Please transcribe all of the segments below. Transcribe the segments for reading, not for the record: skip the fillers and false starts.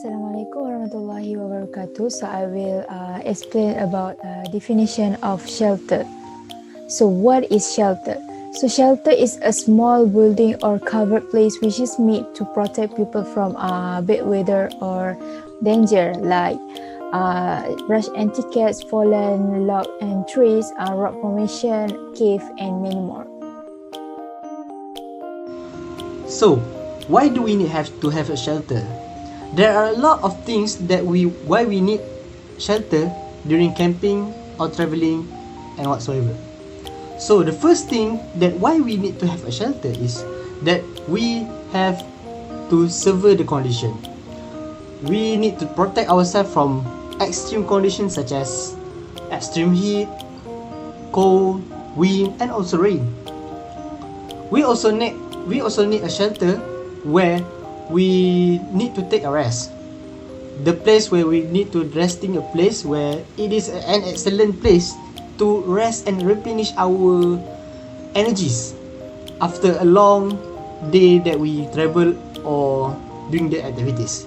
Assalamualaikum warahmatullahi wabarakatuh. So I will explain about definition of shelter. So what is shelter? So shelter is a small building or covered place which is made to protect people from bad weather or danger like brush and tickets, fallen log and trees, rock formation, cave and many more. So, why do we have to have a shelter? There are a lot of things why we need shelter during camping or traveling and whatsoever. So the first thing that why we need to have a shelter is that we have to survey the condition. We need to protect ourselves from extreme conditions such as extreme heat, cold, wind and also rain. We also need a shelter where we need to take a rest. The place where we need to resting a place where it is an excellent place to rest and replenish our energies after a long day that we travel or doing the activities.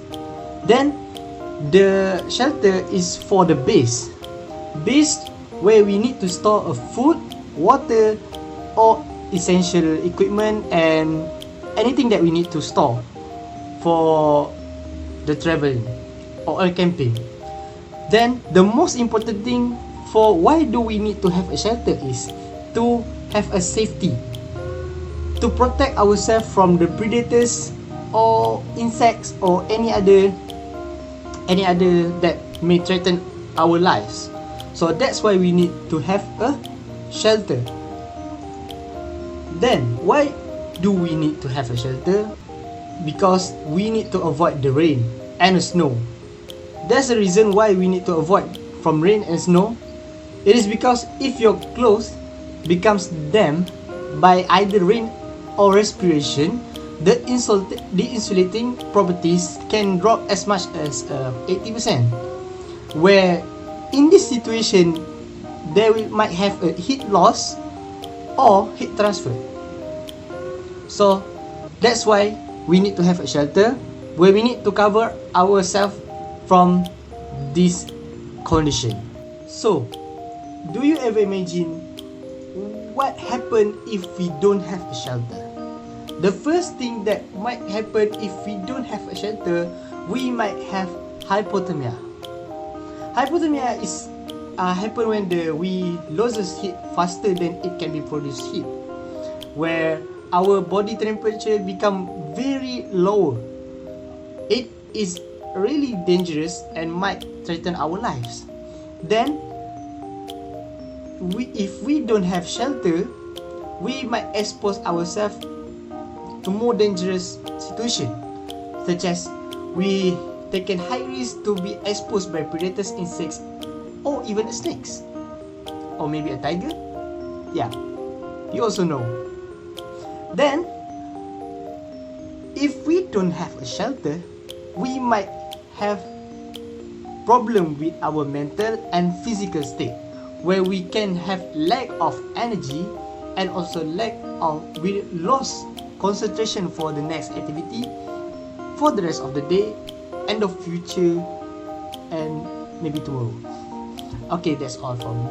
Then the shelter is for the base where we need to store a food, water or essential equipment and anything that we need to store for the traveling or camping. Then the most important thing for why do we need to have a shelter is to have a safety, to protect ourselves from the predators or insects or any other that may threaten our lives. So that's why we need to have a shelter. Then why do we need to have a shelter? Because we need to avoid the rain and the snow. That's the reason why we need to avoid from rain and snow. It is because if your clothes becomes damp by either rain or respiration, the insulating properties can drop as much as 80%. Where in this situation, might have a heat loss or heat transfer. So that's why we need to have a shelter where we need to cover ourselves from this condition. So, do you ever imagine what happen if we don't have a shelter? The first thing that might happen if we don't have a shelter, we might have hypothermia. Hypothermia is happen when we loses heat faster than it can be produced heat, where our body temperature become very low. It is really dangerous and might threaten our lives. Then if we don't have shelter, we might expose ourselves to more dangerous situation, such as we taken high risk to be exposed by predators, insects or even snakes or maybe a tiger. Yeah, you also know. Then, if we don't have a shelter, we might have problem with our mental and physical state, where we can have lack of energy and also we lost concentration for the next activity, for the rest of the day, and the future, and maybe tomorrow. Okay, that's all from me.